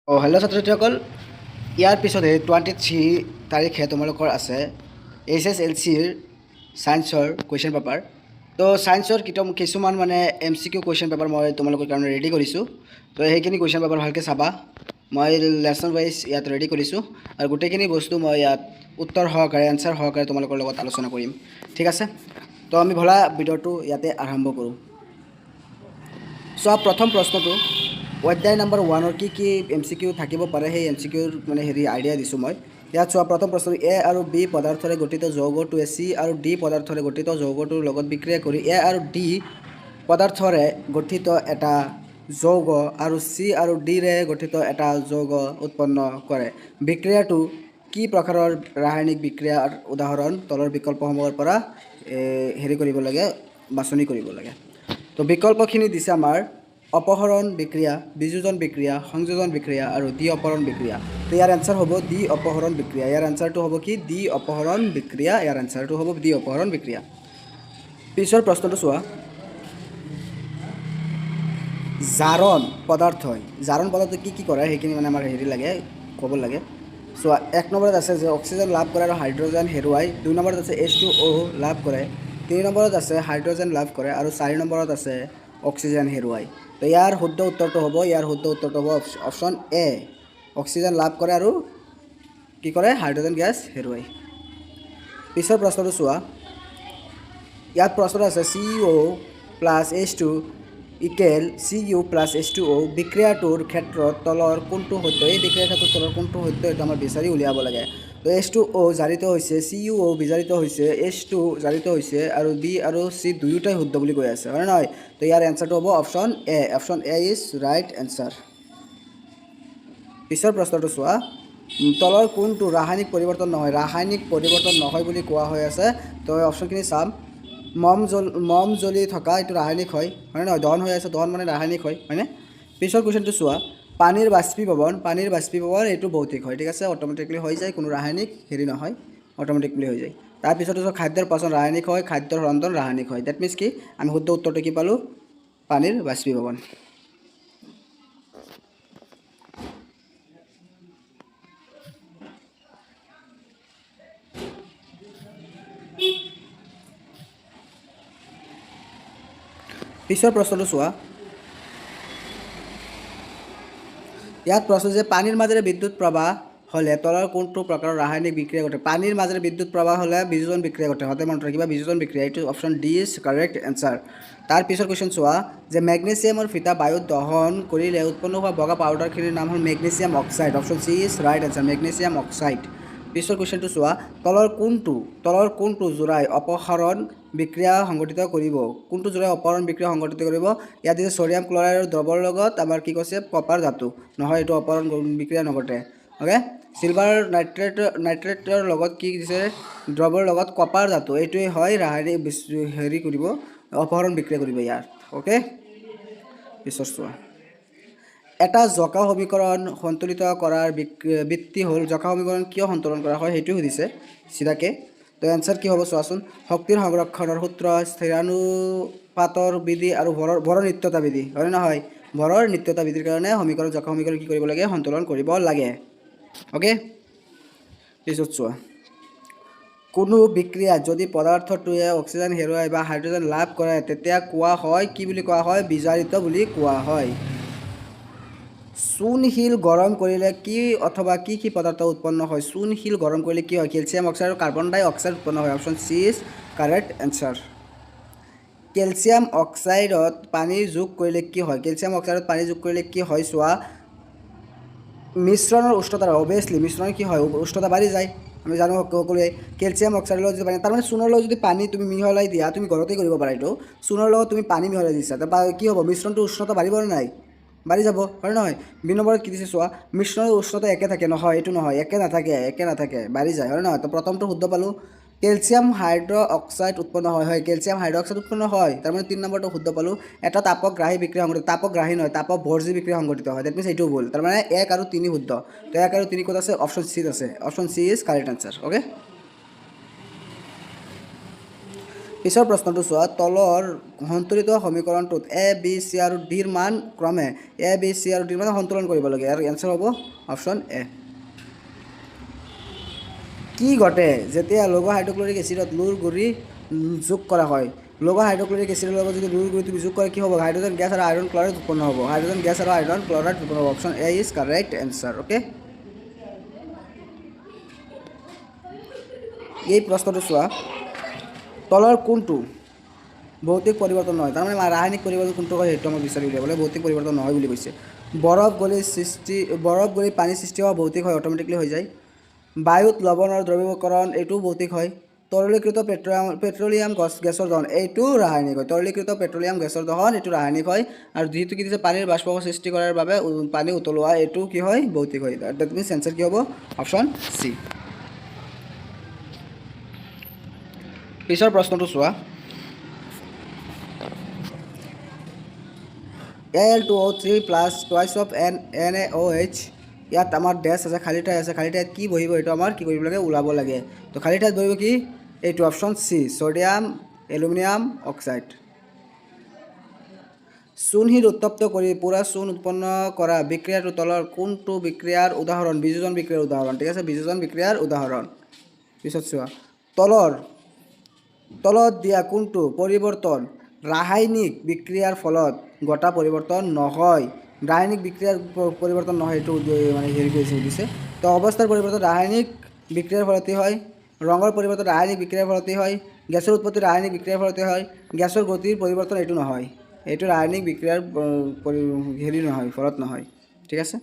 Hello' ছাত্ৰ ছাত্ৰীসকল, ইয়াৰ পিছতে 23 তাৰিখে তোমালোকৰ আছে HSLCৰ ছায়েন্সৰ কুৱেশ্যন পেপাৰ। তো ছায়েন্সৰ কিছুমান MCQ কুৱেশ্যন পেপাৰ মই তোমালোকৰ কাৰণে ৰেডি কৰিছোঁ। তো সেইখিনি কুৱেশ্যন পেপাৰ ভালকৈ চাবা। মই লেচন ৱাইজ ইয়াত ৰেডি কৰিছোঁ আৰু গোটেইখিনি বস্তু মই ইয়াত উত্তৰ সহকাৰে এনচাৰ সহকাৰে তোমালোকৰ লগত আলোচনা কৰিম। ঠিক আছে, তো আমি ভলা ভিডিঅ'টো ইয়াতে আৰম্ভ কৰোঁ। চোৱা, প্ৰথম প্ৰশ্নটো অধ্যায় নম্বৰ 1-ৰ কি MCQ থাকিব পাৰে সেই MCQৰ আইডিয়া দিছোঁ মই। ইয়াত চোৱা, প্ৰথম প্ৰশ্ন, এ আৰু বি পদাৰ্থৰে গঠিত যৌগটোৱে চি আৰু ডি পদাৰ্থৰে গঠিত যৌগটোৰ লগত বিক্ৰিয়া কৰি এ আৰু ডি পদাৰ্থৰে গঠিত এটা যৌগ আৰু চি আৰু ডিৰে গঠিত এটা যৌগ উৎপন্ন কৰে। বিক্ৰিয়াটো কি প্ৰকাৰৰ ৰাসায়নিক বিক্ৰিয়াৰ উদাহৰণ তলৰ বিকল্পসমূহৰ পৰা কৰিব লাগে, বাছনি কৰিব লাগে। তো বিকল্পখিনি দিছে আমাৰ অপহৰণ বিক্ৰিয়া, বিযোজন বিক্ৰিয়া, সংযোজন বিক্ৰিয়া আৰু দ্বি অপহৰণ বিক্ৰিয়া। তো ইয়াৰ এনচাৰ হ'ব দ্বি অপহৰণ বিক্ৰিয়া। ইয়াৰ এনচাৰটো হ'ব কি? দ্বি অপহৰণ বিক্ৰিয়া। ইয়াৰ এনচাৰটো হ'ব দ্বি অপহৰণ বিক্ৰিয়া। পিছৰ প্ৰশ্নটো চোৱা, জাৰণ পদাৰ্থ হয়। জাৰণ পদাৰ্থ কি কৰে সেইখিনি আমাৰ লাগে, ক'ব লাগে। চোৱা, 1 নম্বৰত আছে যে অক্সিজেন লাভ কৰে আৰু হাইড্ৰজেন হেৰুৱাই। 2 নম্বৰত আছে H2O লাভ কৰে। 3 নম্বৰত আছে হাইড্ৰজেন লাভ কৰে আৰু 4 নম্বৰত আছে অক্সিজেন হেৰুৱাই। তো ইয়াৰ শুদ্ধ উত্তৰটো হ'ব অপশ্যন এ, অক্সিজেন লাভ কৰে আৰু কি কৰে? হাইড্ৰজেন গেছ হেৰুৱাই। পিছৰ প্ৰশ্নটো চোৱা, ইয়াত প্ৰশ্ন আছে CuO plus H2 equal Cu plus H2O বিক্ৰিয়াটোৰ ক্ষেত্ৰত তলৰ কোনটো সত্য? এই বিক্ৰিয়াৰ ক্ষেত্ৰত তলৰ কোনটো সত্য এইটো আমাৰ বিচাৰি উলিয়াব লাগে। তো H2O জাৰিত হৈছে, CuO বিজাৰিত হৈছে, H2 জাৰিত হৈছে আৰু B আৰু C দুয়োটাই শুদ্ধ বুলি কৈ আছে, হয় নহয়? তো ইয়াৰ এনচাৰটো হ'ব option A. Option A is right answer. পিছৰ প্ৰশ্নটো চোৱা, তলৰ কোনটো ৰাসায়নিক পৰিৱৰ্তন নহয়? ৰাসায়নিক পৰিৱৰ্তন নহয় বুলি কোৱা হৈ আছে। তো অপশ্যনখিনি চাম। মম জ্বলি থকা এইটো ৰাসায়নিক হয়, হয়নে নহয়? দহন হৈ আছে, দহন মানে ৰাসায়নিক হয়, হয়নে? পিছৰ কুৱেশ্যনটো চোৱা, পানীৰ বাষ্পীভৱন এইটো ভৌতিক হয়। ঠিক আছে, অট'মেটিকলি হৈ যায়, কোনো ৰাসায়নিক নহয়, অট'মেটিকলি হৈ যায়। তাৰপিছতে চোৱা, খাদ্যৰ পচন ৰাসায়নিক হয়, খাদ্যৰ ৰন্ধন ৰাসায়নিক হয়। ডেট মিনছ কি? আমি শুদ্ধ উত্তৰটো কি পালোঁ? পানীৰ বাষ্পীভৱন। পিছৰ প্ৰশ্নটো চোৱা, ইয়াত প্ৰশ্ন যে পানীৰ মাজেৰে বিদ্যুৎ প্ৰবাহ হ'লে তলৰ কোনটো প্ৰকাৰৰ ৰাসায়নিক বিক্ৰিয়া ঘটে? পানীৰ মাজেৰে বিদ্যুৎ প্ৰবাহ হ'লে বিযোজন বিক্ৰিয়া ঘটে। সদায় মনত ৰাখিবা, বিযোজন বিক্ৰিয়া। এইটো option D is correct answer. তাৰ পিছৰ কুৱেশ্যন চোৱা, যে মেগনেছিয়ামৰ ফিটা বায়ুত দহন কৰিলে উৎপন্ন হোৱা বগা পাউডাৰখিনিৰ নাম হ'ল magnesium oxide. Option C is right answer, magnesium oxide. পিছৰ কুৱেশ্যনটো চোৱা, তলৰ কোনটো যোৰাই অপহৰণ বিক্ৰিয়া সংঘটিত কৰিব? কোনটো যোৰাই অপহৰণ বিক্ৰিয়া সংঘটিত কৰিব? ইয়াত দিছে ছ'ডিয়াম ক্লৰাইডৰ দ্ৰৱৰ লগত আমাৰ কি কৈছে? কপাৰ ধাতু। নহয়, এইটো অপহৰণ বিক্ৰিয়া নঘটে। অ'কে, চিলভাৰ নাইট্ৰেটৰ লগত কি দিছে? দ্ৰৱৰ লগত কপাৰ ধাতু। এইটোৱে হয় ৰাসায়নিক কৰিব, অপহৰণ বিক্ৰিয়া কৰিব ইয়াত। অ'কে, পিছত চোৱা, এটা জকা সমীকৰণ সন্তুলিত কৰাৰ বৃত্তি হ'ল, জকা সমীকৰণ কিয় সন্তুলন কৰা হয় সেইটো সুধিছে চিধাকে। তো এনচাৰ কি হ'ব চোৱাচোন, শক্তিৰ সংৰক্ষণৰ সূত্ৰ, স্থিৰানুপাতৰ বিধি আৰু ভৰৰ নিত্যতা বিধি, হয় নহয়? ভৰৰ নিত্যতা বিধিৰ কাৰণে জকা সমীকৰণ কি কৰিব লাগে? সন্তুলন কৰিব লাগে। অ'কে, পিছত চোৱা, কোনো বিক্ৰিয়াত যদি পদাৰ্থটোৱে অক্সিজেন হেৰুৱাই বা হাইড্ৰজেন লাভ কৰে তেতিয়া কোৱা হয়, কি বুলি কোৱা হয়? বিজাৰিত বুলি কোৱা হয়। চূণশিল গৰম কৰিলে কি অথবা কি পদাৰ্থ উৎপন্ন হয়? চূণশিল গৰম কৰিলে কি হয়? কেলছিয়াম অক্সাইড আৰু কাৰ্বন ডাই অক্সাইড উৎপন্ন হয়। Option C is correct answer. Calcium অক্সাইডত পানী যোগ কৰিলে কি হয়? কেলছিয়াম অক্সাইডত পানী যোগ কৰিলে কি হয়? চোৱা, মিশ্ৰণৰ উষ্ণতা, অভিয়াছলি মিশ্ৰণৰ কি হয়? উষ্ণতা বাঢ়ি যায়। আমি জানো সকলোৱে কেলছিয়াম অক্সাইডৰ লগত যদি পানী, তাৰমানে চূণৰ লগত যদি পানী তুমি মিহলাই দিয়া, তুমি ঘৰতে কৰিব পাৰা এইটো। চূণৰ লগত তুমি পানী মিহলাই দিছা, তাৰপৰা কি হ'ব? মিশ্ৰণটো উষ্ণতা বাঢ়িব নে নাই? বাঢ়ি যাব, হয় নহয়? 2 নম্বৰত কি দিছে চোৱা, মিশ্ৰণৰ উষ্ণতা একে থাকে। নহয়, এইটো নহয়, একে নাথাকে, বাঢ়ি যায়, হয় নহয়? তো প্ৰথমটো শুদ্ধ পালোঁ। কেলছিয়াম হাইড্ৰ অক্সাইড উৎপন্ন হয়, কেলছিয়াম হাইড্ৰ অক্সাইড উৎপন্ন হয়, তাৰমানে 3 নম্বৰটো শুদ্ধ পালোঁ। এটা তাপগ্ৰাহী বিক্ৰিয়া সংঘটিত, তাপগ্ৰাহী নহয়, তাপভৰ্জী বিক্ৰিয়া সংঘটিত হয়। ডেট মিনছ এইটো ভুল, তাৰমানে 1 আৰু 3 শুদ্ধ। তো 1 আৰু 3 ক'ত আছে? অপশ্যন চিত আছে। Option C is correct answer. Okay, পিছৰ প্ৰশ্নটো চোৱা তলৰ সন্তুলিত সমীকৰণটোত এ বি চি আৰু ডিৰ মান ক্ৰমে এ বি চি আৰু ডিৰ মান সন্তুলন কৰিব লাগে আৰু এনচাৰ হ'ব অপশ্যন এ। কি ঘটে যেতিয়া লঘু হাইড্ৰক্লৰিক এচিডত লুৰ গুড়ি যোগ কৰা হয়? লঘু হাইড্ৰক্লৰিক এচিডৰ লগত যদি লুৰ গুড়িটো যোগ কৰে কি হ'ব? হাইড্ৰজেন গেছ আৰু আইৰণ ক্লৰাইড উৎপন্ন হ'ব। হাইড্ৰজেন গেছ আৰু আইৰণ ক্লৰাইড উৎপন্ন হ'ব। Option A is correct answer. Okay, এই প্ৰশ্নটো চোৱা তলৰ কোনটো ভৌতিক পৰিৱৰ্তন নহয়? তাৰমানে ৰাসায়নিক পৰিৱৰ্তন কোনটো হয় সেইটো আমাক বিচাৰি উলিয়াবলৈ ভৌতিক পৰিৱৰ্তন নহয় বুলি কৈছে। বৰফ গলি পানী সৃষ্টি হোৱা ভৌতিক হয়, অট'মেটিকলি হৈ যায়। বায়ুত লৱণৰ দ্ৰৱীভূতকৰণ এইটো ভৌতিক হয়। তৰলীকৃত পেট্ৰলিয়াম গেছৰ দহন এইটো ৰাসায়নিক হয়। তৰলীকৃত পেট্ৰলিয়াম গেছৰ দহন এইটো ৰাসায়নিক হয়। আৰু যিটো কি দিছে পানীৰ বাষ্প সৃষ্টি কৰাৰ বাবে পানী উতলোৱা এইটো কি হয়? ভৌতিক হয়। ডেট মিনছ এনচাৰ কি হ'ব? Option C. পিছৰ প্ৰশ্নটো চোৱা Al2O3 plus twice of NaOH ইয়াত আমাৰ ডেছ আছে, খালী ঠাই আছে। খালী ঠাইত কি বহিব এইটো আমাৰ কি কৰিব লাগে? ওলাব লাগে। তো খালী ঠাইত বহিব কি? এইটো option C, sodium aluminium oxide. চূণশিল উত্তপ্ত কৰি পুৰা চূণ উৎপন্ন কৰা বিক্ৰিয়াটো তলৰ কোনটো বিক্ৰিয়াৰ উদাহৰণ? বিযোজন বিক্ৰিয়াৰ উদাহৰণ। ঠিক আছে, বিযোজন বিক্ৰিয়াৰ উদাহৰণ। পিছত চোৱা তলত দিয়া কোনটো পৰিৱৰ্তন ৰাসায়নিক বিক্ৰিয়াৰ ফলত ঘটা পৰিৱৰ্তন নহয়? ৰাসায়নিক বিক্ৰিয়াৰ পৰিৱৰ্তন নহয় এইটো মানে হেৰি কৰিছে সুধিছে। তো অৱস্থাৰ পৰিৱৰ্তন ৰাসায়নিক বিক্ৰিয়াৰ ফলতেই হয়। ৰঙৰ পৰিৱৰ্তন ৰাসায়নিক বিক্ৰিয়াৰ ফলতেই হয়। গেছৰ উৎপত্তি ৰাসায়নিক বিক্ৰিয়াৰ ফলতে হয়। গেছৰ গতিৰ পৰিৱৰ্তন এইটো নহয়, এইটো ৰাসায়নিক বিক্ৰিয়াৰ হেৰি নহয়, ফলত নহয়। ঠিক আছে,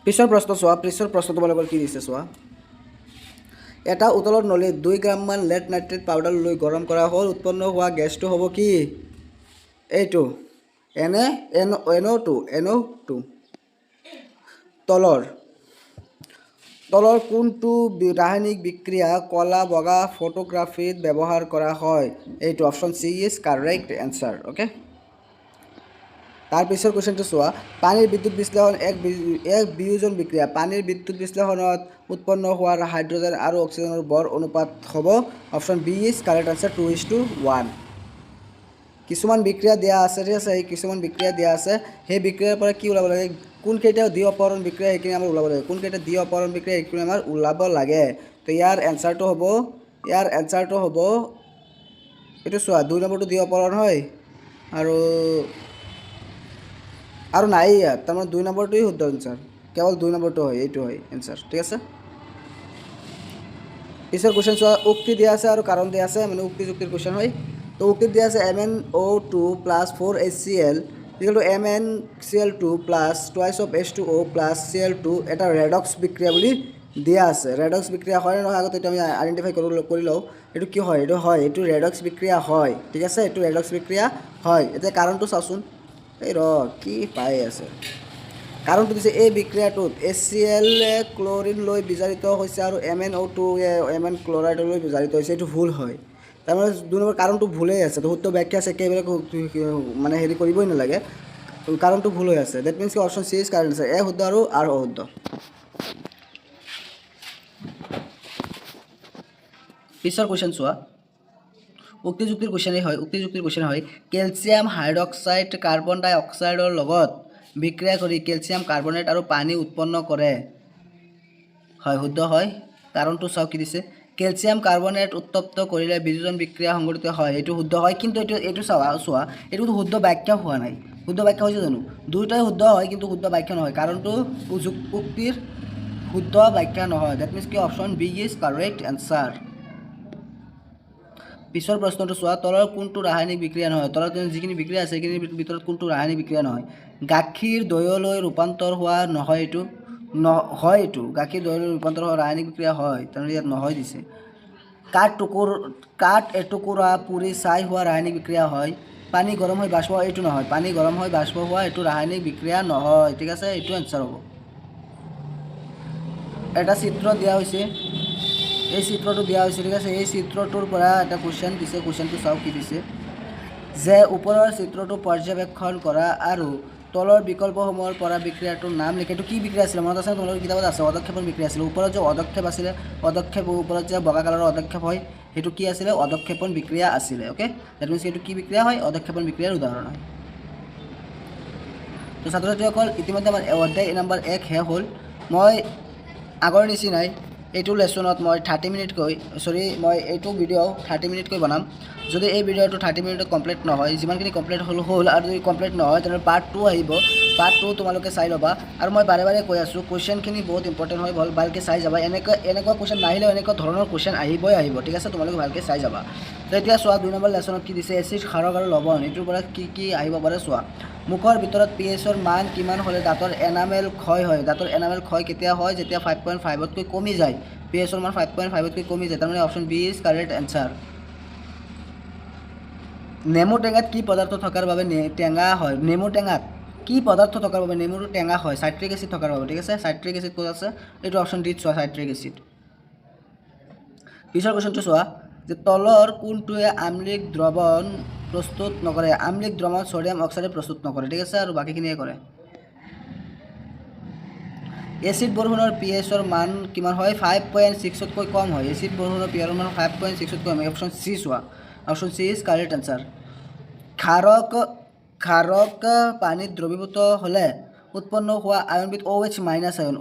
পিছৰ প্ৰশ্ন চোৱা। পিছৰ প্ৰশ্ন তোমালোকৰ কি দিছে চোৱা। এটা উতলৰ নলীত 2 গ্ৰামমান লেড নাইট্ৰেট পাউডাৰ লৈ গৰম কৰা হ'ল। উৎপন্ন হোৱা গেছটো হ'ব কি? এইটো NO2। তলৰ কোনটো ৰাসায়নিক বিক্ৰিয়া কলা বগা ফটোগ্ৰাফীত ব্যৱহাৰ কৰা হয়? এইটো option C is correct answer. Okay, তাৰপিছৰ কুৱেশ্যনটো চোৱা। পানীৰ বিদ্যুৎ বিশ্লেষণ এক বিয়োজন বিক্ৰিয়া। পানীৰ বিদ্যুৎ বিশ্লেষণত উৎপন্ন হোৱা হাইড্ৰজেন আৰু অক্সিজেনৰ বৰ অনুপাত হ'ব? Option B is correct answer 2:1। কিছুমান বিক্ৰিয়া দিয়া আছে, ঠিক আছে, কিছুমান বিক্ৰিয়া দিয়া আছে। সেই বিক্ৰিয়াৰ পৰা কি ওলাব লাগে? কোনকেইটা দ্বি অপহৰণ বিক্ৰিয়া সেইখিনি আমাৰ ওলাব লাগে। কোনকেইটা দ্বি অপহৰণ বিক্ৰিয়া সেইখিনি আমাৰ ওলাব লাগে। তো ইয়াৰ এনচাৰটো হ'ব এইটো চোৱা 2 নম্বৰটো দ্বি অপহৰণ হয় আৰু নাই ইয়াত, তাৰমানে 2 নম্বৰটোৱেই শুদ্ধ এনচাৰ, কেৱল 2 নম্বৰটো হয়, এইটো হয় এনচাৰ। ঠিক আছে, পিছৰ কুৱেশ্যন চোৱা। উক্তি দিয়া আছে আৰু কাৰণ দিয়া আছে, মানে উক্তি যুক্তিৰ কুৱেশ্যন হয়। তো উক্তিত দিয়া আছে MnO2 plus 4HCl MnCl2 plus twice of H2O plus Cl2 এটা ৰেডক্স বিক্ৰিয়া বুলি দিয়া আছে। ৰেডক্স বিক্ৰিয়া হয় নে নহয় আগতে এইটো আমি আইডেণ্টিফাই কৰি লওঁ। এইটো কি হয়? এইটো ৰেডক্স বিক্ৰিয়া হয়। ঠিক আছে, এইটো ৰেডক্স বিক্ৰিয়া হয়। এতিয়া কাৰণটো চাওঁচোন। কি পাই আছে কাৰণটো দিছে এই বিক্ৰিয়াটোত HCl ক্লৰিন লৈ বিজাৰিত হৈছে আৰু MnO2 Mn ক্লৰাইডলৈ বিজাৰিত হৈছে। এইটো ভুল হয়, তাৰমানে 2 নম্বৰ কাৰণটো ভুলেই আছে। তো শুদ্ধ ব্যাখ্যা আছে, একেবাৰে মানে হেৰি কৰিবই নালাগে, কাৰণটো ভুল হৈ আছে। ডেট মিনছ কি অপশ্যন চি ইজ কাৰেক্ট আছে। এ শুদ্ধ আৰু আৰ অশুদ্ধ। পিছৰ কুৱেশ্যন চোৱা। উক্তি যুক্তিৰ কুৱেশ্যন হয় কেলছিয়াম হাইড্ৰক্সাইড কাৰ্বন ডাই অক্সাইডৰ লগত বিক্ৰিয়া কৰি কেলছিয়াম কাৰ্বনেট আৰু পানী উৎপন্ন কৰে। হয়, শুদ্ধ হয়। কাৰণটো চাওক কি দিছে। কেলছিয়াম কাৰ্বনেট উত্তপ্ত কৰিলে বিযোজন বিক্ৰিয়া সংঘটিত হয়, এইটো শুদ্ধ হয়। কিন্তু এইটো চোৱা এইটোতো শুদ্ধ ব্যাখ্যা হোৱা নাই। শুদ্ধ ব্যাখ্যা হৈছে জানো? দুয়োটাই শুদ্ধ হয়, কিন্তু শুদ্ধ ব্যাখ্যা নহয়। কাৰণটো উক্তিৰ শুদ্ধ ব্যাখ্যা নহয়। ডেট মিনছ কি option B is correct answer. পিছৰ প্ৰশ্নটো চোৱা। তলৰ কোনটো ৰাসায়নিক বিক্ৰিয়া নহয়? তলত যিখিনি বিক্ৰিয়া আছে সেইখিনিৰ ভিতৰত কোনটো ৰাসায়নিক বিক্ৰিয়া নহয়? গাখীৰ দৈলৈ ৰূপান্তৰ হোৱা নহয়, এইটো হয়। এইটো গাখীৰ দৈলৈ ৰূপান্তৰ হোৱা ৰাসায়নিক বিক্ৰিয়া হয়, তাৰমানে ইয়াত নহয় দিছে। কাঠ এটুকুৰা পুৰি ছাই হোৱা ৰাসায়নিক বিক্ৰিয়া হয়। পানী গৰম হৈ বাষ্প হোৱা এইটো নহয়। পানী গৰম হৈ বাষ্প হোৱা এইটো ৰাসায়নিক বিক্ৰিয়া নহয়। ঠিক আছে, এইটো এনচাৰ হ'ব। এটা চিত্ৰ দিয়া হৈছে, এই চিত্ৰটো দিয়া হৈছে। ঠিক আছে, এই চিত্ৰটোৰ পৰা এটা কুৱেশ্যন দিছে। কুৱেশ্যনটো চাওক কি দিছে। যে ওপৰৰ চিত্ৰটো পৰ্যবেক্ষণ কৰা আৰু তলৰ বিকল্পসমূহৰ পৰা বিক্ৰিয়াটোৰ নাম লিখে। এইটো কি বিক্ৰিয়া আছিলে মনত আছে তোমালোকৰ কিতাপত আছে অদক্ষেপণ বিক্ৰিয়া আছিলে ওপৰত যে অদক্ষেপ আছিলে অদক্ষেপ ওপৰত যে বগা কালাৰৰ অদক্ষেপ হয় সেইটো কি আছিলে অদক্ষেপণ বিক্ৰিয়া আছিলে ওকে দ্যাট মিনছ এইটো কি বিক্ৰিয়া হয় অদক্ষেপণ বিক্ৰিয়াৰ উদাহৰণ হয় তো ছাত্ৰ ছাত্ৰীসকল ইতিমধ্যে আমাৰ অধ্যায় নম্বৰ 1 শেষ হ'ল মই আগৰ নিচিনাই এইটো লেচনত মই 30 মিনিটকৈ মই এইটো ভিডিঅ' 30 মিনিটকৈ বনাম যদি এই ভিডিঅ'টো 30 মিনিটত কমপ্লিট নহয় যিমানখিনি কমপ্লিট হ'ল আৰু যদি কমপ্লিট নহয় তেনেহ'লে পাৰ্ট 2 আহিব পাৰ্ট 2 তোমালোকে চাই ল'বা আৰু মই বাৰে বাৰে কৈ আছোঁ কুৱেশ্যনখিনি বহুত ইম্পৰ্টেণ্ট হয় ভালকৈ চাই যাবা এনেকুৱা কুৱেশ্যন নাহিলেও এনেকুৱা ধৰণৰ কুৱেশ্যন আহিব ঠিক আছে তোমালোকে ভালকৈ চাই যাবা তো এতিয়া চোৱা 2 নম্বৰ লেচনত কি দিছে এচিড ক্ষাৰক আৰু লৱণ এইটোৰ পৰা কি আহিব পাৰে চোৱা মুখৰ ভিতৰত পিএইচৰ মান কিমান হ'লে দাঁতৰ এনামেল ক্ষয় হয় দাঁতৰ এনামেল ক্ষয় কেতিয়া হয় যেতিয়া 5.5তকৈ কমি যায় পিএইচৰ মান 5.5তকৈ কমি যায় তাৰমানে option B is correct answer নেমু টেঙাত কি পদাৰ্থ থকাৰ বাবে টেঙা হয় নেমু টেঙাত কি পদাৰ্থ থকাৰ বাবে নেমুটো টেঙা হয় সাইট্ৰিক এচিড থকাৰ বাবে ঠিক আছে সাইট্ৰিক এচিড ক'ত আছে এইটো অপশ্যন ডি চোৱা সাইট্ৰিক এচিড পিছৰ কুৱেশ্যনটো চোৱা যে তলৰ কোনটোৱে আম্লিক দ্ৰৱণ প্ৰস্তুত নকৰে আম্লিক দ্ৰৱণ ছডিয়াম অক্সাইড প্ৰস্তুত নকৰে ঠিক আছে আৰু বাকীখিনিয়ে কৰে এচিড বৰষুণৰ পিএইচৰ মান কিমান হয় 5.6তকৈ কম হয় এচিড বৰষুণৰ পিএইচৰ মান 5.6তকৈ কম হয় অপশ্যন চি চোৱা option C is correct answer ক্ষাৰক পানীত দ্ৰৱীভূত হ'লে উৎপন্ন হোৱা আয়নবিধ OH- আয়ন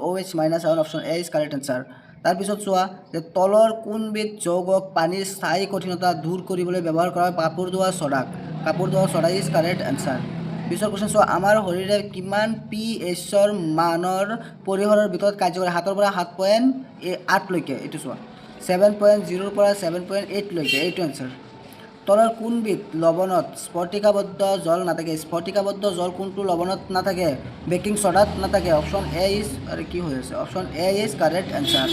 option A is correct answer তাৰপিছত চোৱা যে তলৰ কোনবিধ যৌগক পানীৰ স্থায়ী কঠিনতা দূৰ কৰিবলৈ ব্যৱহাৰ কৰা হয় কাপোৰ ধোৱা ছ'ডা ইজ কাৰেক্ট এনচাৰ পিছৰ কুৱেশ্যন চোৱা আমাৰ শৰীৰে কিমান pHৰ মানৰ পৰিসৰৰ ভিতৰত কাৰ্য কৰে 7ৰ পৰা 7.8লৈকে এইটো চোৱা 7.0ৰ পৰা 7.8 লৈকে এইটো এনচাৰ তলৰ কোনবিধ লৱণত স্ফটিকাবদ্ধ জল নাথাকে স্ফটিকাবদ্ধ জল কোনটো লৱণত নাথাকে বেকিং ছ'ডাত নাথাকে অপশ্যন এ ইজ কি হৈ আছে option A is correct answer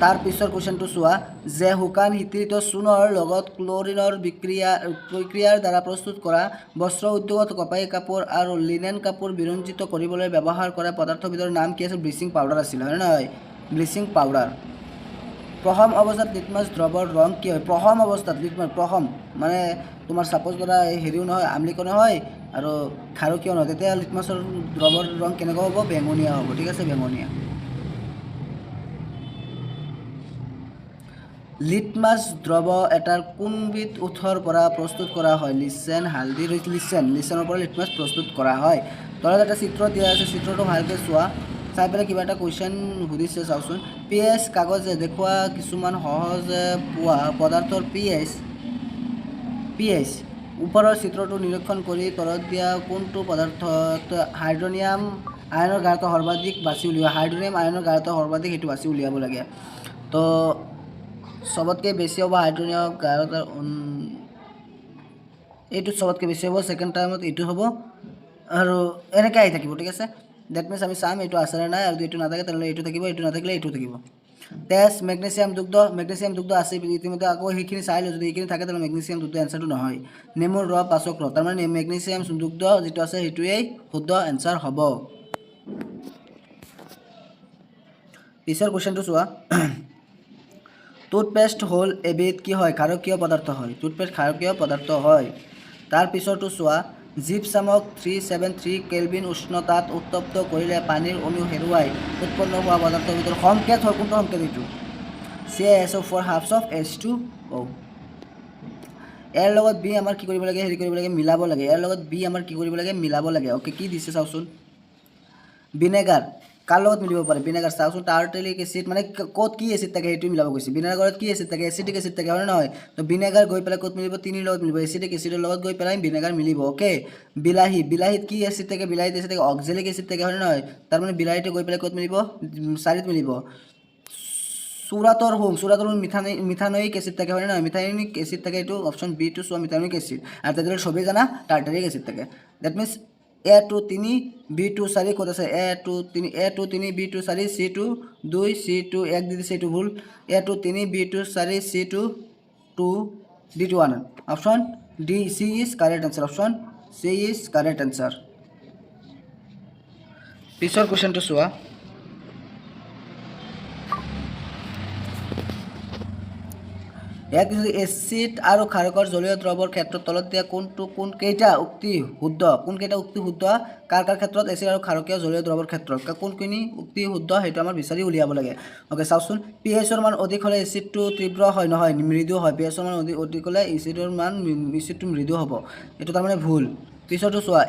তাৰ পিছৰ কুৱেশ্যনটো চোৱা যে শুকান সিতিৰিত চূণৰ লগত ক্লৰিনৰ প্ৰক্ৰিয়াৰ দ্বাৰা প্ৰস্তুত কৰা বস্ত্ৰ উদ্যোগত কপাহী কাপোৰ আৰু লিনেন কাপোৰ বিৰঞ্জিত কৰিবলৈ ব্যৱহাৰ কৰা পদাৰ্থৰ ভিতৰত নাম কি আছিল ব্লিচিং পাউডাৰ আছিলে হয় নহয় ব্লিচিং পাউডাৰ প্ৰথম অৱস্থাত লিটমাছ দ্ৰৱৰ ৰং কি হয় প্ৰথম অৱস্থাত প্ৰথম মানে তোমাৰ ছাপ'জ ধৰা হেৰিও নহয় আম্লিকো নহয় আৰু ক্ষাৰকীয় নহয় তেতিয়া লিটমাছৰ দ্ৰৱৰ ৰং কেনেকুৱা হ'ব বেঙুনীয়া হ'ব ঠিক আছে বেঙুনীয়া লিটমাছ দ্ৰৱ এটাৰ কোনবিধ উৎসৰ পৰা প্ৰস্তুত কৰা হয় লিচেনৰ পৰা লিটমাছ প্ৰস্তুত কৰা হয় তলত এটা চিত্ৰ দিয়া আছে চিত্ৰটো ভালকৈ চোৱা চাই পেলাই কিবা এটা কুৱেশ্যন সুধিছে চাওচোন পিএইচ কাগজে দেখুওৱা কিছুমান সহজে পোৱা পদাৰ্থৰ পিএইচ ওপৰৰ চিত্ৰটো নিৰীক্ষণ কৰি তলত দিয়া কোনটো পদাৰ্থত হাইড্ৰনিয়াম আয়নৰ গাঢ়তা সৰ্বাধিক বাছি উলিওৱা হাইড্ৰনিয়াম আয়নৰ গাঢ়তা সৰ্বাধিক সেইটো বাছি উলিয়াব লাগে তো সবতকে বেছি হ'ব হাইড্ৰনিয়াম গাঢ়তা এইটো সবতকে বেছি হ'ব ছেকেণ্ড টাইমত এইটো হ'ব আৰু এনেকৈ আহি থাকিব ঠিক আছে ডেট মিনছ আমি চাম এইটো আছেনে নাই আৰু এইটো নাথাকে তেনেহ'লে এইটো থাকিব এইটো নাথাকিলে এইটো থাকিব তেজ মেগনেছিয়াম দুগ্ধ আছে ইতিমধ্যে আকৌ সেইখিনি চাই লওঁ যদি এইখিনি থাকে তেনেহ'লে মেগনেছিয়াম দুগ্ধ এনচাৰটো নহয় নেমুৰ ৰস পাচক ৰস তাৰমানে মেগনেছিয়াম দুগ্ধ যিটো আছে সেইটোৱেই শুদ্ধ এনচাৰ হ'ব পিছৰ কুৱেশ্যনটো চোৱা টুথপেষ্ট হ'ল এবিধ কি হয় ক্ষাৰকীয় পদাৰ্থ হয় টুথপেষ্ট ক্ষাৰকীয় পদাৰ্থ হয় তাৰ পিছৰটো চোৱা জিপছামক 373 কেলভিন উষ্ণতাত উত্তপ্ত কৰিলে পানীৰ অণু হেৰুৱাই উৎপন্ন হোৱা পদাৰ্থৰ ভিতৰত সংকেত হয় কোনটো সংকেত এইটো CaSO4 হাফছ অফ H2O ইয়াৰ লগত বি আমাৰ কি কৰিব লাগে মিলাব লাগে ইয়াৰ লগত বি আমাৰ কি কৰিব লাগে মিলাব লাগে ওকে কি দিছে চাওচোন ভিনেগাৰ কাৰ লগত মিলিব পাৰে ভিনেগাৰ চাওচোন টাৰ্টালিক এচিড মানে ক'ত কি এচিড থাকে সেইটো মিলাব গৈছে ভিনেগাৰত কি এচিড থাকে এচিডিক এচিড থাকে হয় নহয় তো ভিনেগাৰ গৈ পেলাই ক'ত মিলিব তিনিৰ লগত মিলিব এচিডিক এচিডৰ লগত গৈ পেলাই ভিনেগাৰ মিলিব ওকে বিলাহীত কি এচিড থাকে বিলাহীত এচিড থাকে অক্সেলিক এচিড থাকে হয় নহয় তাৰমানে বিলাহীটো গৈ পেলাই ক'ত মিলিব 4ত মিলিব চুৰাটৰ হোম মিথানয়িক এচিড থাকে হয় নহয় মিথানয়িক এচিড থাকে এইটো অপশ্যন বি টু চোৱা মিথানয়িক এচিড আৰু তেতিয়াহ'লে চবেই জানা টাৰ্টাৰিক এচিড থাকে ডেট মিনছ A2 3 B2 4 ক'ত আছে A2 3 B2 4 C2 2 C2 1 দি দিছে এইটো ভুল A2 3 B2 4 C2 2 D2 1 option D C is correct answer option C is correct answer পিছৰ কুৱেশ্যনটো চোৱা ইয়াক এচিড আৰু ক্ষাৰকৰ জলীয় দ্ৰৱৰ ক্ষেত্ৰত তলত দিয়া কেইটা উক্তি শুদ্ধ কাৰ ক্ষেত্ৰত এচিড আৰু ক্ষাৰকীয় জলীয় দ্ৰৱৰ ক্ষেত্ৰত কোনখিনি উক্তি শুদ্ধ সেইটো আমাৰ বিচাৰি উলিয়াব লাগে ওকে চাওচোন পিএইচৰ মান অধিক হ'লে এচিডটো তীব্ৰ হয় নহয় মৃদু হয় পিএইচৰ মান অধিক হ'লে এচিডটো মৃদু হ'ব এইটো তাৰমানে ভুল পিছৰটো চোৱা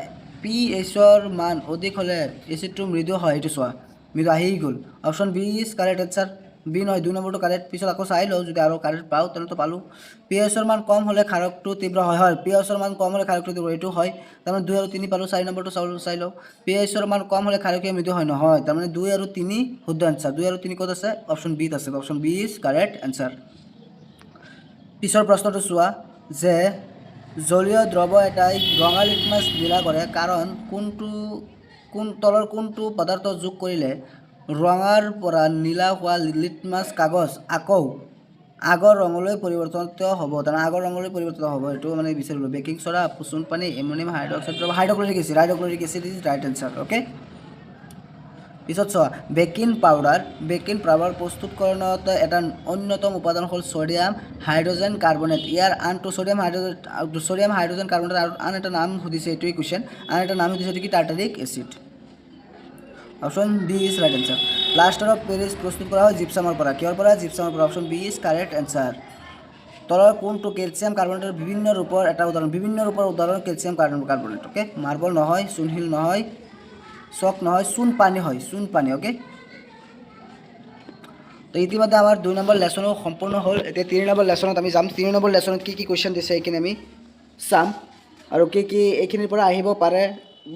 পিএইচৰ মান অধিক হ'লে এচিডটো মৃদু হয় এইটো চোৱা মৃদু আহি গ'ল option B is correct answer B নহয় 2 নম্বৰটো কাৰেক্ট পিছত আকৌ চাই লওঁ যদি আৰু কাৰেক্ট পাওঁ তেন্তে পালোঁ পিএইচৰ মান কম হ'লে ক্ষাৰকটো তীব্ৰ হয় পিএইচৰ মান কম হ'লে ক্ষাৰকটো তীব্ৰ এইটো হয় তাৰমানে 2 আৰু 3 পালোঁ 4 নম্বৰটো চাই লওঁ পিএইচৰ মান কম হ'লে ক্ষাৰকীয় মৃদু হয় নহয় তাৰমানে 2 আৰু 3 শুদ্ধ এনসাৰ 2 আৰু 3 ক'ত আছে অপশ্যন বিত আছে option B is correct answer পিছৰ প্ৰশ্নটো চোৱা যে জলীয় দ্ৰৱ এটাই ৰঙা লিটমাছ নীলা কৰে কাৰণ তলৰ কোনটো পদাৰ্থ যোগ কৰিলে ৰঙাৰ পৰা নীলা হোৱা লিটমাছ কাগজ আকৌ আগৰ ৰঙলৈ পৰিৱৰ্তিত হ'ব তাৰমানে আগৰ ৰঙলৈ পৰিৱৰ্তিত হ'ব এইটো মানে বিচাৰিলোঁ বেকিং ছ'ডা চূণ পানী ammonium hydrochloric acid is right answer okay পিছত চোৱা বেকিং পাউডাৰ প্ৰস্তুতকৰণত এটা অন্যতম উপাদান হ'ল ছ'ডিয়াম হাইড্ৰজেন কাৰ্বনেট ইয়াৰ আনটো ছ'ডিয়াম হাইড্ৰজেন কাৰ্বনেট আৰু আন এটা নাম সুধিছে এইটোৱেই কুৱেশ্যন আন এটা নাম সুধিছে কি tartaric acid option B is right answer plaster of Paris প্ৰস্তুত কৰা হয় জিপছামৰ পৰা কিহৰ পৰা জিপছামৰ পৰা option B is correct answer তলৰ কোনটো কেলছিয়াম কাৰ্বনেটৰ বিভিন্ন ৰূপৰ উদাহৰণ কেলছিয়াম কাৰ্বনেট ওকে মাৰ্বল নহয় চূণশিল নহয় চক নহয় চূণ পানী ওকে তো ইতিমধ্যে আমাৰ 2 নম্বৰ লেচনো সম্পূৰ্ণ হ'ল এতিয়া 3 নম্বৰ লেচনত আমি যাম 3 নম্বৰ লেচনত কি কুৱেশ্যন দিছে এইখিনি আমি চাম আৰু কি এইখিনিৰ পৰা আহিব পাৰে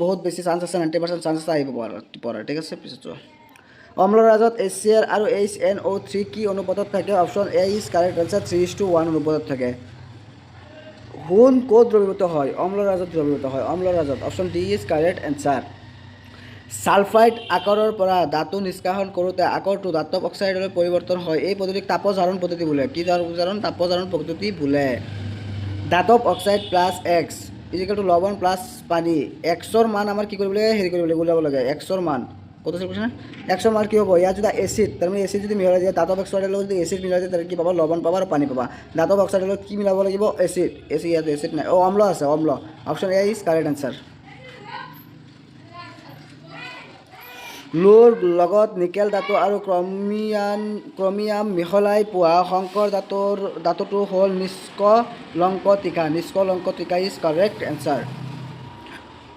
বহুত বেছি চান্স আছে 90% চান্স আছে আহিব পৰা ঠিক আছে পিছত চোৱা অম্লৰাজত HCl আৰু HNO3 কি অনুপাতত থাকে option A is correct answer 3:1 অনুপাতত থাকে সোণ ক'ত দ্ৰৱীভূত হয় অম্লৰাজত দ্ৰৱীভূত হয় option D is correct answer sulphide আকাৰৰ পৰা ধাতু নিষ্কাশন কৰোঁতে আকাৰটো ধাতৱ অক্সাইডলৈ পৰিৱৰ্তন হয় এই পদ্ধতিক তাপজাৰণ পদ্ধতি বোলে কি তাপজাৰণ পদ্ধতি বোলে ধাতৱ oxide plus X equal to লৱণ প্লাছ পানী এক্সৰ মান আমাৰ কি কৰিব লাগে উলিয়াব লাগে এক্সৰ মান কত আছে কৈছে না এক্সৰ মান কি হ'ব ইয়াত যদি এচিড তাৰমানে এচিড যদি মিহলাই দিয়ে ধাতৱ অক্সাইডৰ লগত যদি এচিড মিলাই দিয়ে তেতিয়া কি পাবা লৱণ পাবা আৰু পানী পাবা ধাতৱ অক্সাইডৰ লগত কি মিলাব লাগিব এচিড ইয়াত এচিড নাই অম্ল আছে অম্ল option A is correct answer লোৰ লগত নিকেল ধাতু আৰু ক্ৰমিয়াম মিহলাই পোৱা শংকৰ ধাতুটো হ'ল নিষ্কলংক তীখা ইজ কাৰেক্ট এনসাৰ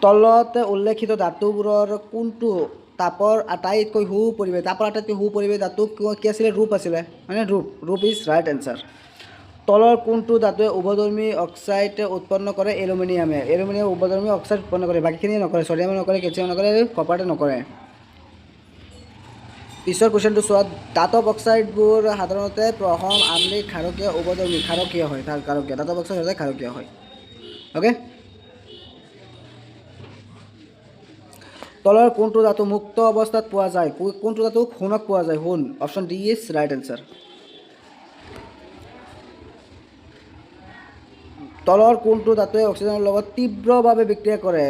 তলত উল্লেখিত ধাতুবোৰৰ কোনটো তাপৰ আটাইতকৈ সু পৰিৱেশ ধাতু কি আছিলে ৰূপ আছিলে মানে ৰূপ ইজ ৰাইট এনসাৰ তলৰ কোনটো ধাতুৱে উভধৰ্মী অক্সাইড উৎপন্ন কৰে এলুমিনিয়ামে উভধৰ্মী অক্সাইড উৎপন্ন কৰে বাকীখিনি নকৰে ছডিয়ামে নকৰে কেলছিয়াম নকৰে কপাৰতে নকৰে পিছৰ কুৱেশ্যনটো চোৱা ধাতৱ অক্সাইডবোৰ সাধাৰণতে প্ৰথম আম্লিক ক্ষাৰকীয় উভধৰ্মী ক্ষাৰকীয় হয় ধাতৱ অক্সাইড সদায় ক্ষাৰকীয় হয় ওকে তলৰ কোনটো ধাতু মুক্ত অৱস্থাত পোৱা যায় কোনটো ধাতু সোণক পোৱা যায় সোণ option D is right answer তলৰ কোনটো ধাতুৱে অক্সিজেনৰ লগত তীব্ৰভাৱে বিক্ৰিয়া কৰে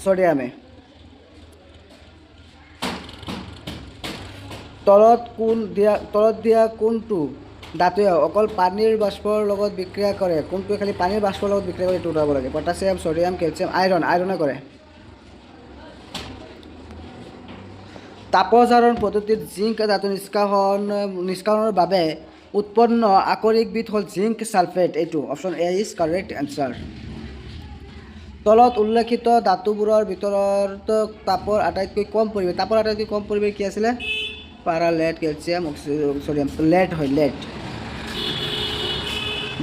ছডিয়ামে তলত দিয়া কোনটো ধাতুৱে অকল পানীৰ বাষ্পৰ লগত বিক্ৰিয়া কৰে কোনটোৱে খালি পানীৰ বাষ্পৰ লগত বিক্ৰিয়া কৰে এইটো ওলাব লাগে পটাছিয়াম ছডিয়াম কেলছিয়াম আইৰনে কৰে তাপজাৰণ পদ্ধতিত জিংক ধাতু নিষ্কাশনৰ বাবে উৎপন্ন আকৰিকবিধ হ'ল জিংক সালফেট এইটো option A is correct answer তলত উল্লেখিত ধাতুবোৰৰ ভিতৰত তাপৰ আটাইতকৈ কম পৰিৱেশ কি আছিলে পাৰা লেড কেলছিয়াম ছডিয়াম লেড হয়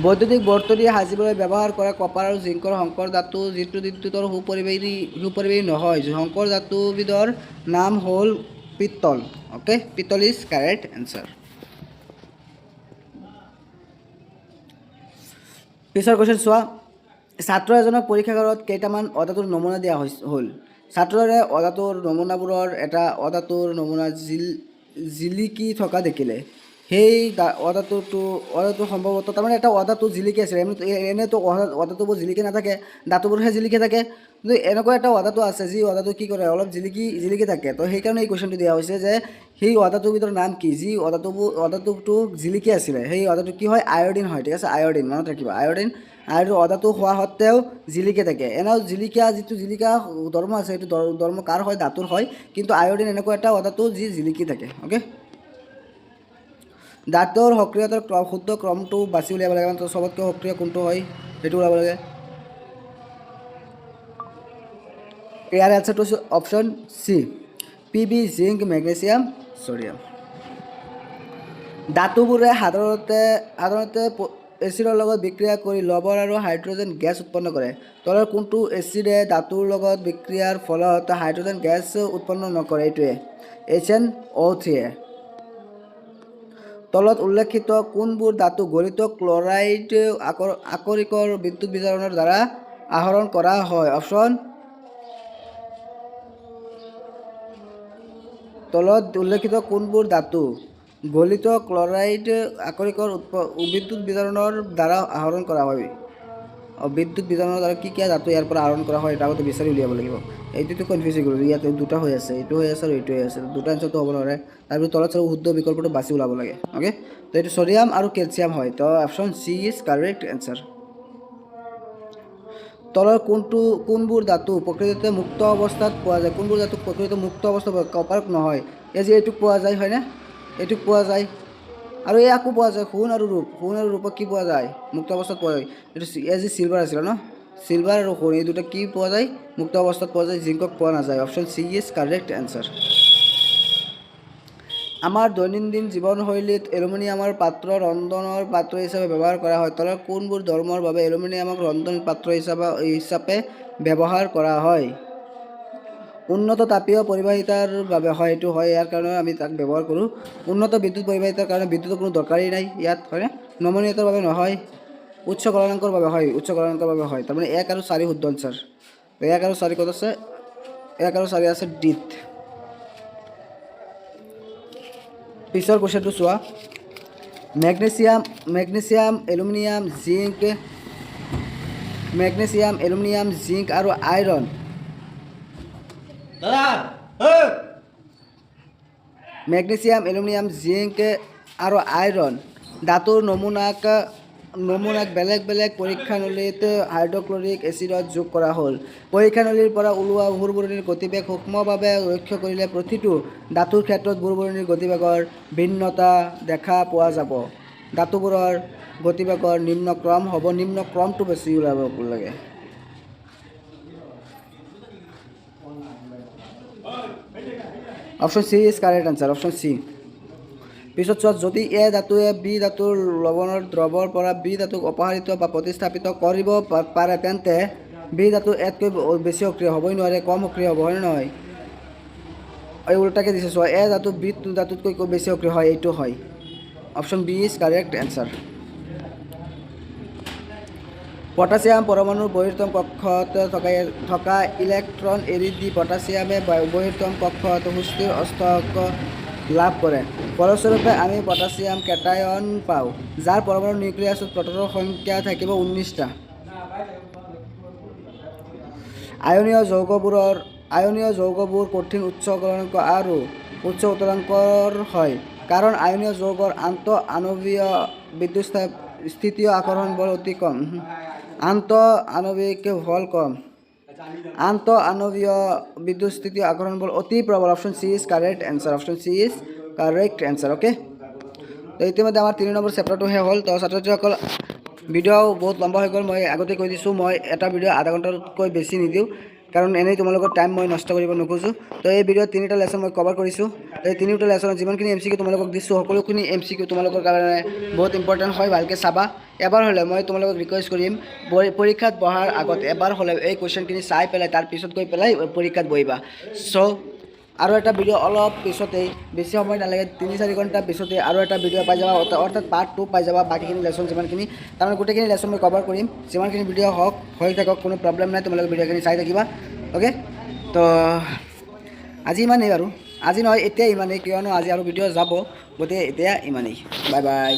বৈদ্যুতিক বৰ্তনী সাজিবলৈ ব্যৱহাৰ কৰা কপাৰ আৰু জিংকৰ শংকৰ ধাতু যিটো বিদ্যুতৰ সুপৰিৱেশী নহয় শংকৰ ধাতুবিধৰ নাম হ'ল পিতল ওকে পিতল ইজ কাৰেক্ট এনসাৰ পিছৰ কুৱেশ্যন চোৱা ছাত্ৰ এজনক পৰীক্ষাগাৰত কেইটামান অধাতুৰ নমুনা দিয়া হ'ল ছাত্ৰজনে অধাতুৰ নমুনাবোৰৰ এটা অধাতুৰ নমুনা জিলিকি থকা দেখিলে সেই অৰ্ডাৰটো সম্ভৱতঃ তাৰমানে এটা অৰ্ডাৰটো জিলিকি আছিলে, এনেতো অৰ্ডাৰটোবোৰ জিলিকি নাথাকে, দাঁতবোৰহে জিলিকি থাকে, কিন্তু এনেকুৱা এটা অৰ্ডাৰটো আছে যি অৰ্ডাৰটো কি কৰে অলপ জিলিকি থাকে। তো সেইকাৰণে এই কুৱেশ্যনটো দিয়া হৈছে যে সেই অৰ্ডাৰটোৰ ভিতৰত নাম কি, যি অৰ্ডাৰটো জিলিকি আছিলে, সেই অৰ্ডাৰটো কি হয়, আয়ডিন হয়। ঠিক আছে, আয়ডিন মনত ৰাখিবা, আয়ডিন অৰ্ডাৰটো হোৱা সত্ত্বেও জিলিকি থাকে। এনেও যিটো জিলিকা ধৰ্ম আছে সেইটো ধৰ্ম কাৰ হয়, দাঁতৰ হয়, কিন্তু আয়ডিন এনেকুৱা এটা অৰ্ডাৰটো যি জিলিকি থাকে। অ'কে, দাঁতৰ সক্ৰিয়তাৰ শুদ্ধ ক্ৰমটো বাছি উলিয়াব লাগে, মানে চবতকৈ সক্ৰিয় কোনটো হয় সেইটো ওলাব লাগে। ইয়াৰ এনচাৰটো হৈছে option C, PB, zinc, magnesium, sodium. ধাতুবোৰে সাধাৰণতে এচিডৰ লগত বিক্ৰিয়া কৰি লৱণ আৰু হাইড্ৰজেন গেছ উৎপন্ন কৰে। তলৰ কোনটো এচিডে ধাতুৰ লগত বিক্ৰিয়াৰ ফলত হাইড্ৰজেন গেছ উৎপন্ন নকৰে? এইটোৱে HNO3। তলত উল্লেখিত কোনবোৰ ধাতু গলিত ক্লৰাইড আকৰিকৰ বিদ্যুৎ বিজাৰণৰ দ্বাৰা আহৰণ কৰা হয়? অপশ্যন তলত উল্লেখিত কোনবোৰ ধাতু গলিত ক্লৰাইড আকৰিকৰ বিদ্যুৎ বিজাৰণৰ দ্বাৰা আহৰণ কৰা হয়? বিদ্যুৎ বিজাৰণৰ দ্বাৰা কি ধাতু ইয়াৰ পৰা আহৰণ কৰা হয়, এটা আগতে বিচাৰি উলিয়াব লাগিব। এইটোতো কনফিউজ হৈ গ'লো, ইয়াতে দুটা হৈ আছে, এইটো হৈ আছে আৰু এইটো হৈ আছে, দুটা এনচাৰটো হ'ব নোৱাৰে। তাৰপিছত তলত শুদ্ধ বিকল্পটো বাছি ওলাব লাগে। অ'কে, তো এইটো ছ'ডিয়াম আৰু কেলছিয়াম হয়। তো option C is correct answer. তলৰ কোনবোৰ ধাতু প্ৰকৃততে মুক্ত অৱস্থাত পোৱা যায়? কোনবোৰ ধাতু প্ৰকৃততে মুক্ত অৱস্থাত কপাৰ নহয়? এই যে এইটোক পোৱা যায়, হয়নে? এইটোক পোৱা যায় আৰু এই আকৌ পোৱা যায়, সোণ আৰু ৰূপক কি পোৱা যায়? মুক্ত অৱস্থাত পোৱা যায়। এইটো এই যে চিলভাৰ আছিলে ন, চিলভাৰ আৰু সোণ এই দুটা কি পোৱা যায়? মুক্ত অৱস্থাত পোৱা যায়, জিংকক পোৱা নাযায়। Option C is correct answer. আমাৰ দৈনন্দিন জীৱনশৈলীত এলুমিনিয়ামৰ পাত্ৰ ৰন্ধনৰ পাত্ৰ হিচাপে ব্যৱহাৰ কৰা হয়। তলৰ কোনবোৰ ধৰ্মৰ বাবে এলুমিনিয়ামক ৰন্ধন পাত্ৰ হিচাপে ব্যৱহাৰ কৰা হয়? উন্নত তাপীয় পৰিবাহিতাৰ বাবে হয়, এইটো হয়, ইয়াৰ কাৰণে আমি তাক ব্যৱহাৰ কৰোঁ। উন্নত বিদ্যুৎ পৰিবাহিতাৰ কাৰণে বিদ্যুতৰ কোনো দৰকাৰেই নাই ইয়াত, হয়নে? নমনীয়তাৰ বাবে নহয়। উচ্চ গলনাংকৰ বাবে হয়, উচ্চ গলনাংকৰ বাবে হয়। তাৰমানে 1 আৰু 4 শুদ্ধ এনচাৰ। 1 আৰু 4 ক'ত আছে? 1 আৰু 4 আছে ডিত। পিছৰ কুৱেশ্যনটো চোৱা, মেগনেছিয়াম, এলুমিনিয়াম, জিংক আৰু আইৰণ মেগনেছিয়াম, এলুমিনিয়াম, জিংক আৰু আইৰণ ধাতুৰ নমুনাক বেলেগ বেলেগ পৰীক্ষানলীত হাইড্ৰক্লৰিক এচিডত যোগ কৰা হ'ল। পৰীক্ষানলীৰ পৰা ওলোৱা বুৰবুৰণিৰ গতিবেগ সূক্ষ্মভাৱে লক্ষ্য কৰিলে প্ৰতিটো ধাতুৰ ক্ষেত্ৰত বুৰবুৰণিৰ গতিবেগৰ ভিন্নতা দেখা পোৱা যাব। ধাতুবোৰৰ গতিবেগৰ নিম্ন ক্ৰম হ'ব, নিম্ন ক্ৰমটো বেছি ওলাব লাগে। Option C is correct answer, option C. পিছত চোৱা, যদি এ ধাতুৱে বি ধাতুৰ লৱণৰ দ্ৰৱৰ পৰা বি ধাতুক অপসাৰিত বা প্ৰতিস্থাপিত কৰিব পাৰে, তেন্তে বি ধাতু এতকৈ বেছি সক্ৰিয় হ'বই নোৱাৰে, কম সক্ৰিয় হ'ব, হয়নে নহয়? এই উল্টাকৈ দিছে, চোৱা, এ ধাতু বি ধাতুতকৈ বেছি সক্ৰিয় হয়, এইটো হয়। Option B is correct answer. Potassium পৰমাণুৰ বহিৰ্তম কক্ষত থকা ইলেক্ট্ৰন এৰি দি পটাছিয়ামে বহিৰ্তম কক্ষত সুস্থিৰ অৱস্থাক লাভ কৰে। ফলস্বৰূপে আমি পটাছিয়াম কেটায়ন পাওঁ, যাৰ পৰমাণু নিউক্লিয়াছত প্ৰটনৰ সংখ্যা থাকিব 19টা। আয়নীয় যৌগবোৰ কঠিন, উচ্চ গলনাংক আৰু উচ্চ উত্তৰাংকৰ হয়, কাৰণ আয়নীয় যৌগৰ আন্তঃআণৱিক বিদ্যুৎস্থিতিয় আকৰ্ষণ বল অতি কম। আন্তঃআণৱিক বিদ্যুৎস্থিতিয় আকৰ্ষণ বল অতি প্ৰবল। Option C is correct answer, option C is correct answer. Okay, তো ইতিমধ্যে আমাৰ 3 নম্বৰ চেপ্টাৰটো শেষ হ'ল। তো ছাত্ৰ ছাত্ৰীসকল, ভিডিঅ' বহুত লম্বা হৈ গ'ল, মই আগতে কৈ দিছোঁ, মই এটা ভিডিঅ' আধা ঘণ্টাতকৈ বেছি নিদিওঁ, কাৰণ এনেই তোমালোকৰ টাইম মই নষ্ট কৰিব নোখোজোঁ। তো এই ভিডিঅ'ত 3টা লেচন মই কভাৰ কৰিছোঁ। এই 3টা লেচনত যিমানখিনি MCQ তোমালোকক দিছোঁ, সকলোখিনি MCQ তোমালোকৰ কাৰণে বহুত ইম্পৰ্টেণ্ট হয়, ভালকৈ চাবা। এবাৰ হ'লে মই তোমালোকক ৰিকুৱেষ্ট কৰিম, পৰীক্ষাত বহাৰ আগত এবাৰ হ'লে এই কুৱেশ্যনখিনি চাই পেলাই তাৰপিছত গৈ পেলাই পৰীক্ষাত বহিবা। চ' আৰু এটা ভিডিঅ' অলপ পিছতেই, বেছি সময় নালাগে, 3-4 ঘণ্টা পিছতেই আৰু এটা ভিডিঅ' পাই যাবা, অৰ্থাৎ পাৰ্ট 2 পাই যাবা। বাকীখিনি লেচন যিমানখিনি, তাৰমানে গোটেইখিনি লেচন মই কভাৰ কৰিম। যিমানখিনি ভিডিঅ' হৈ থাকক, কোনো প্ৰব্লেম নাই, তোমালোকে ভিডিঅ'খিনি চাই থাকিবা। অ'কে, তো আজি ইমানেই বাৰু। আজি নহয় এতিয়া ইমানেই, কিয়নো আজি আৰু ভিডিঅ' যাব, গতিকে এতিয়া ইমানেই। Bye bye.